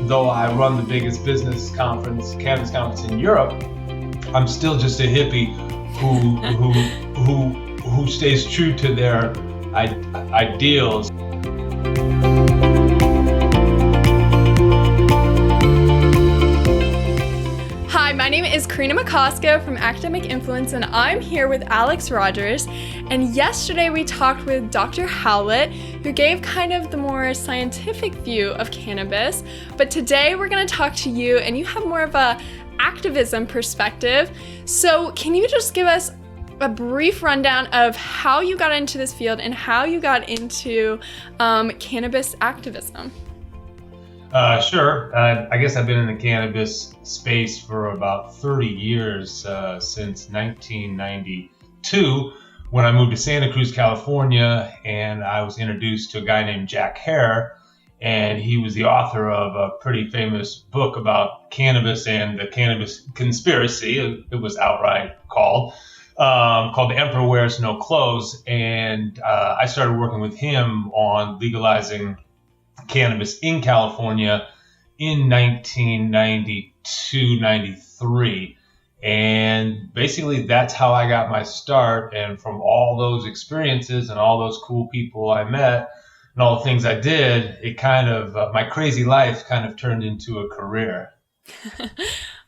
though I run the biggest cannabis conference in Europe, I'm still just a hippie who stays true to their ideals. Hi, my name is Karina Macosko from Academic Influence, and I'm here with Alex Rogers. And yesterday we talked with Dr. Howlett, who gave kind of the more scientific view of cannabis. But today we're going to talk to you, and you have more of a activism perspective. So can you just give us a brief rundown of how you got into this field and how you got into cannabis activism? Sure. I guess I've been in the cannabis space for about 30 years, since 1992, when I moved to Santa Cruz, California, and I was introduced to a guy named Jack Hare, and he was the author of a pretty famous book about cannabis and the cannabis conspiracy. It was outright called The Emperor Wears No Clothes, and I started working with him on legalizing cannabis in California in 1992, 93. And basically that's how I got my start. And from all those experiences and all those cool people I met and all the things I did, it kind of, my crazy life kind of turned into a career.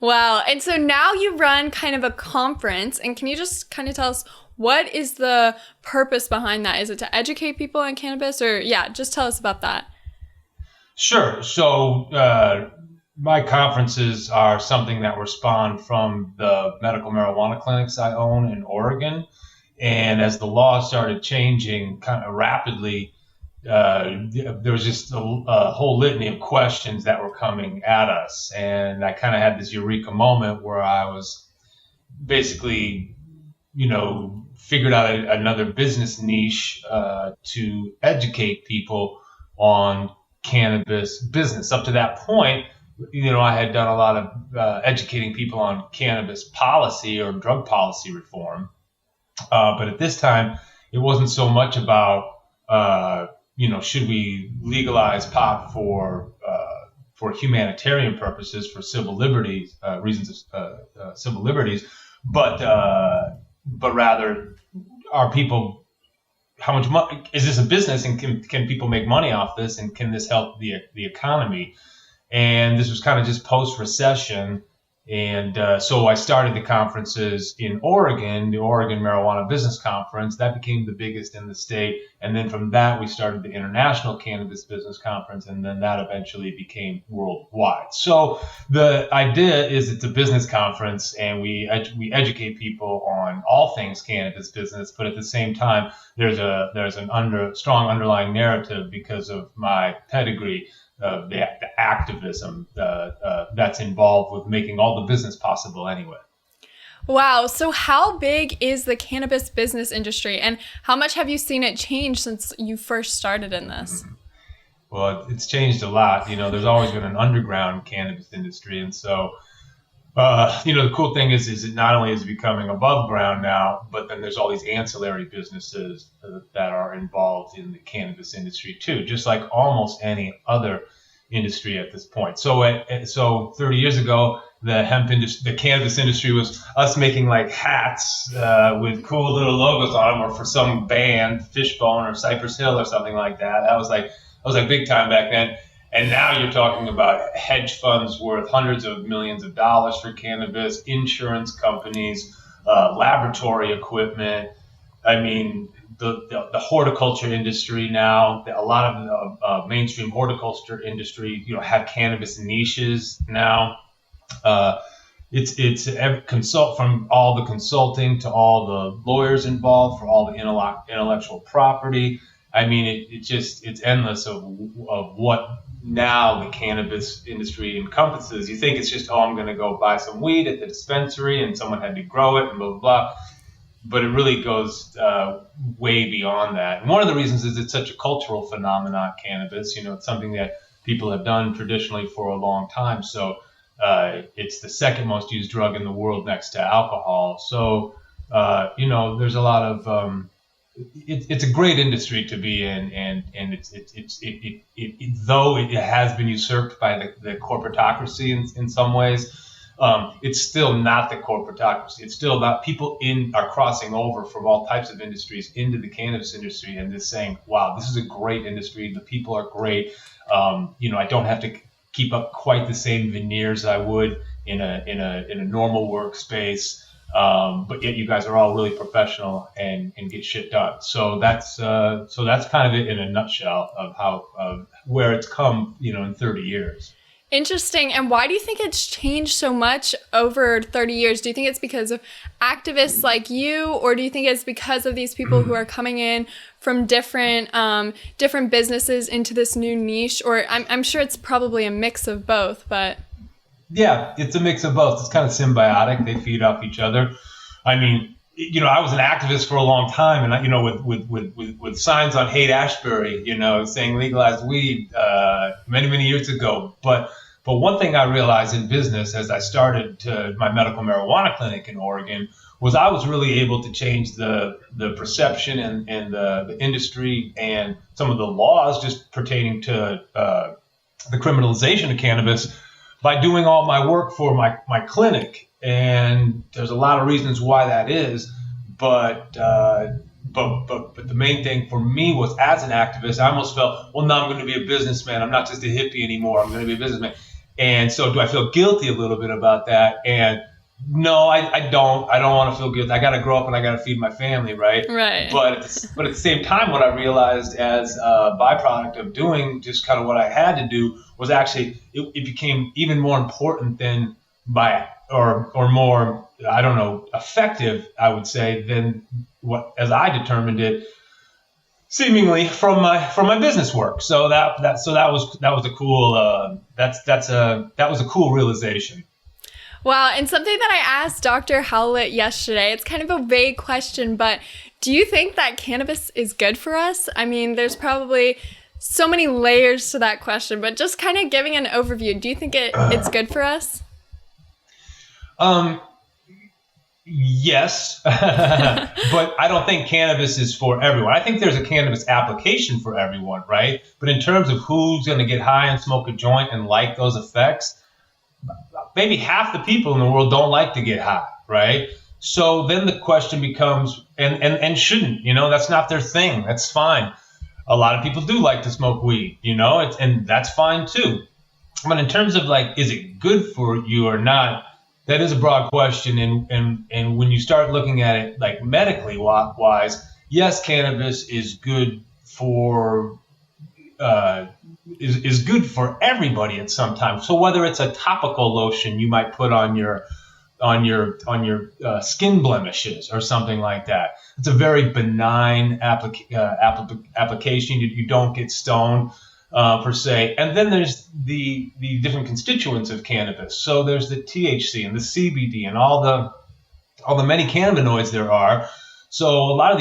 Wow. And so now you run kind of a conference, and can you just kind of tell us what is the purpose behind that? Is it to educate people on cannabis, or just tell us about that? Sure. So my conferences are something that were spawned from the medical marijuana clinics I own in Oregon. And as the law started changing kind of rapidly, there was just a whole litany of questions that were coming at us. And I kind of had this eureka moment where I was basically, figured out another business niche to educate people on cannabis business. Up to that point, I had done a lot of educating people on cannabis policy or drug policy reform. But at this time, it wasn't so much about, should we legalize pot for humanitarian purposes, for civil liberties, reasons of civil liberties, but rather, are people, how much money is this a business, and can people make money off this, and can this help the economy? And this was kind of just post-recession. And so I started the conferences in Oregon, the Oregon Marijuana Business Conference. That became the biggest in the state. And then from that, we started the International Cannabis Business Conference, and then that eventually became worldwide. So the idea is it's a business conference, and we educate people on all things cannabis business, but at the same time, there's an strong underlying narrative because of my pedigree, the activism that's involved with making all the business possible anyway. Wow. So how big is the cannabis business industry, and how much have you seen it change since you first started in this? Well, it's changed a lot. There's always been an underground cannabis industry. And so, the cool thing is it not only is it becoming above ground now, but then there's all these ancillary businesses that are involved in the cannabis industry too, just like almost any other industry at this point. So 30 years ago, the cannabis industry was us making like hats with cool little logos on them, or for some band, Fishbone or Cypress Hill or something like that. That was like big time back then. And now you're talking about hedge funds worth hundreds of millions of dollars for cannabis, insurance companies, laboratory equipment. I mean, the horticulture industry now, a lot of the mainstream horticulture industry, have cannabis niches now. It's from all the consulting to all the lawyers involved for all the intellectual property. I mean, it's endless of what now the cannabis industry encompasses. You think it's just, I'm going to go buy some weed at the dispensary and someone had to grow it and blah, blah, blah. But it really goes way beyond that. And one of the reasons is it's such a cultural phenomenon, cannabis. It's something that people have done traditionally for a long time. So it's the second most used drug in the world next to alcohol. So, there's a lot of it's a great industry to be in, and though it has been usurped by the corporatocracy in some ways, it's still not the corporatocracy. It's still not people are crossing over from all types of industries into the cannabis industry and just saying, wow, this is a great industry. The people are great. I don't have to keep up quite the same veneers I would in a normal workspace. But yet you guys are all really professional and get shit done. So that's kind of it in a nutshell of where it's come, in 30 years. Interesting. And why do you think it's changed so much over 30 years? Do you think it's because of activists like you, or do you think it's because of these people who are coming in from different businesses into this new niche? Or I'm sure it's probably a mix of both, but... Yeah, it's a mix of both. It's kind of symbiotic. They feed off each other. I mean, I was an activist for a long time, and with signs on Haight-Ashbury, saying legalize weed many years ago. But one thing I realized in business as I started my medical marijuana clinic in Oregon was I was really able to change the perception and the industry and some of the laws just pertaining to the criminalization of cannabis by doing all my work for my clinic. And there's a lot of reasons why that is, but the main thing for me was, as an activist, I almost felt, well, now I'm going to be a businessman. I'm not just a hippie anymore. I'm going to be a businessman. And so do I feel guilty a little bit about that? And no, I don't. I don't want to feel guilty. I got to grow up and I got to feed my family, right? Right. But at the same time, what I realized as a byproduct of doing just kind of what I had to do was actually it became even more important than or more, I don't know, effective, I would say, than what, as I determined it, seemingly from my business work. So that was a cool that was a cool realization. Wow, and something that I asked Dr. Howlett yesterday, it's kind of a vague question, but do you think that cannabis is good for us? I mean, there's probably so many layers to that question, but just kind of giving an overview, do you think it's good for us? Yes, but I don't think cannabis is for everyone. I think there's a cannabis application for everyone, right? But in terms of who's going to get high and smoke a joint and like those effects, maybe half the people in the world don't like to get high, right? So then the question becomes, and shouldn't, that's not their thing. That's fine. A lot of people do like to smoke weed, and that's fine too. But in terms of is it good for you or not? That is a broad question, and when you start looking at it medically wise, yes, cannabis is good for is good for everybody at some time. So whether it's a topical lotion you might put on your skin blemishes or something like that, it's a very benign application. You don't get stoned. Per se. And then there's the different constituents of cannabis. So there's the THC and the CBD and all the many cannabinoids there are. So all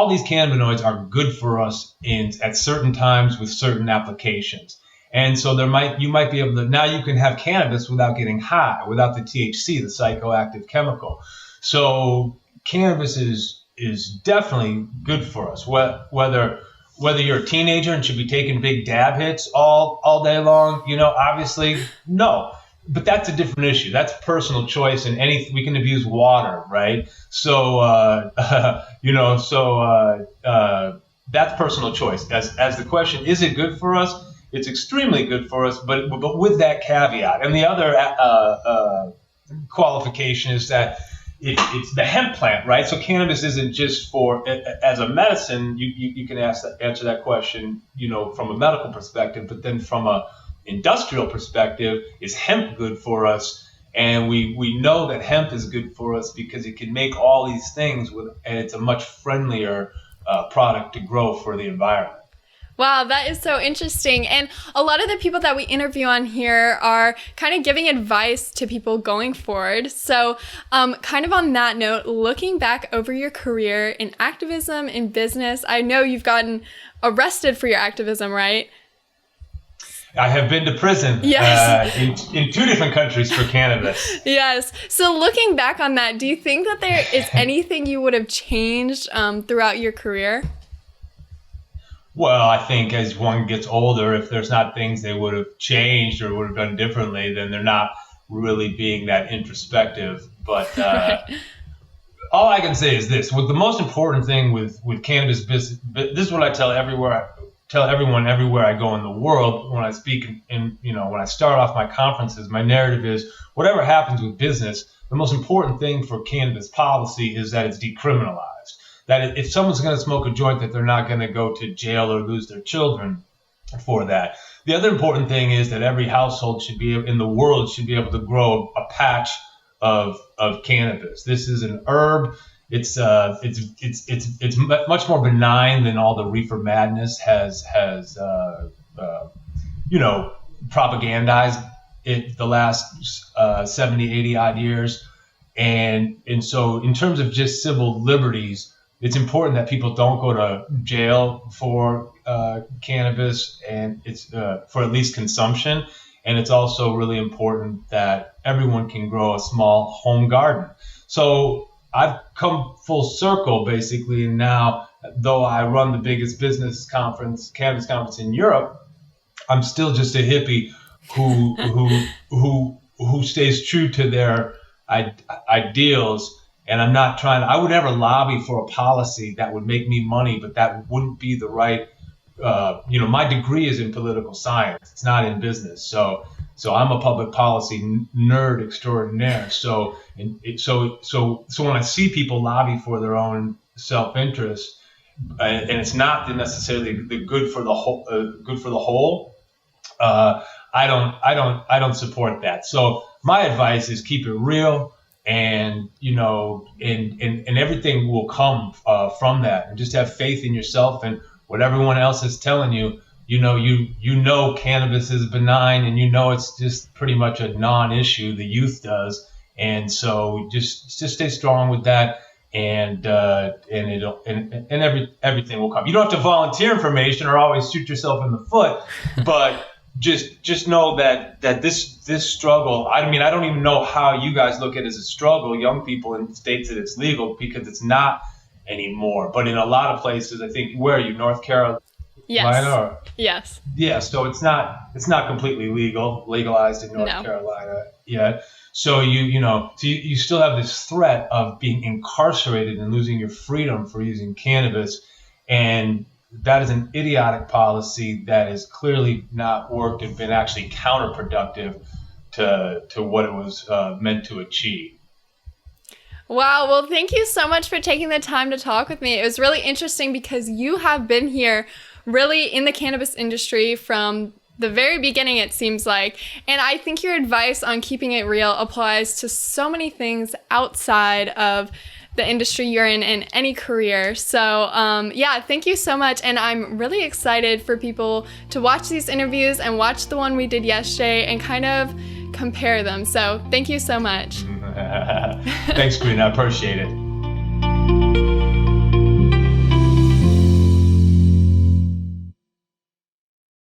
these cannabinoids are good for us at certain times with certain applications. And so you might be able to, now you can have cannabis without getting high, without the THC, the psychoactive chemical. So cannabis is definitely good for us, whether you're a teenager and should be taking big dab hits all day long, obviously, no. But that's a different issue. That's personal choice, and we can abuse water, right? So, that's personal choice. As the question, is it good for us? It's extremely good for us, but with that caveat. And the other qualification is that it's the hemp plant, right? So cannabis isn't just as a medicine. You can answer that question, from a medical perspective, but then from a industrial perspective, is hemp good for us? And we know that hemp is good for us because it can make all these things and it's a much friendlier product to grow for the environment. Wow, that is so interesting. And a lot of the people that we interview on here are kind of giving advice to people going forward. So kind of on that note, looking back over your career in activism, in business, I know you've gotten arrested for your activism, right? I have been to prison Yes. in 2 different countries for cannabis. Yes. So looking back on that, do you think that there is anything you would have changed throughout your career? Well, I think as one gets older, if there's not things they would have changed or would have done differently, then they're not really being that introspective. But Right. all I can say is this: with the most important thing with cannabis business, this is what I tell everyone everywhere I go in the world when I speak and when I start off my conferences. My narrative is whatever happens with business, the most important thing for cannabis policy is that it's decriminalized. That if someone's going to smoke a joint, that they're not going to go to jail or lose their children for that. The other important thing is that every household in the world should be able to grow a patch of cannabis. This is an herb. It's much more benign than all the reefer madness has propagandized it the last 70, 80 odd years. And so in terms of just civil liberties, it's important that people don't go to jail for cannabis, and it's for at least consumption. And it's also really important that everyone can grow a small home garden. So I've come full circle basically, and now, though I run the biggest cannabis conference in Europe, I'm still just a hippie who stays true to their ideals. And I'm not I would never lobby for a policy that would make me money, but that wouldn't be the right, my degree is in political science. It's not in business. So I'm a public policy nerd extraordinaire. So when I see people lobby for their own self-interest, and it's not necessarily the good for the whole, I don't support that. So my advice is keep it real. And and everything will come from that, and just have faith in yourself and what everyone else is telling you. Cannabis is benign, and it's just pretty much a non-issue. The youth does, and so just stay strong with that, and everything will come. You don't have to volunteer information or always shoot yourself in the foot, but just know that this struggle, I don't even know how you guys look at it as a struggle, young people in states that it's legal, because it's not anymore. But in a lot of places, I think, where are you, North Carolina? Yes. Or, yes. Yeah, so it's not completely legalized in North Carolina yet. So you still have this threat of being incarcerated and losing your freedom for using cannabis, and that is an idiotic policy that has clearly not worked and been actually counterproductive to what it was meant to achieve. Wow. Well, thank you so much for taking the time to talk with me. It was really interesting because you have been here really in the cannabis industry from the very beginning, it seems like. And I think your advice on keeping it real applies to so many things outside of the industry you're in any career. So thank you so much. And I'm really excited for people to watch these interviews and watch the one we did yesterday and kind of compare them. So thank you so much. Thanks, Karina. I appreciate it.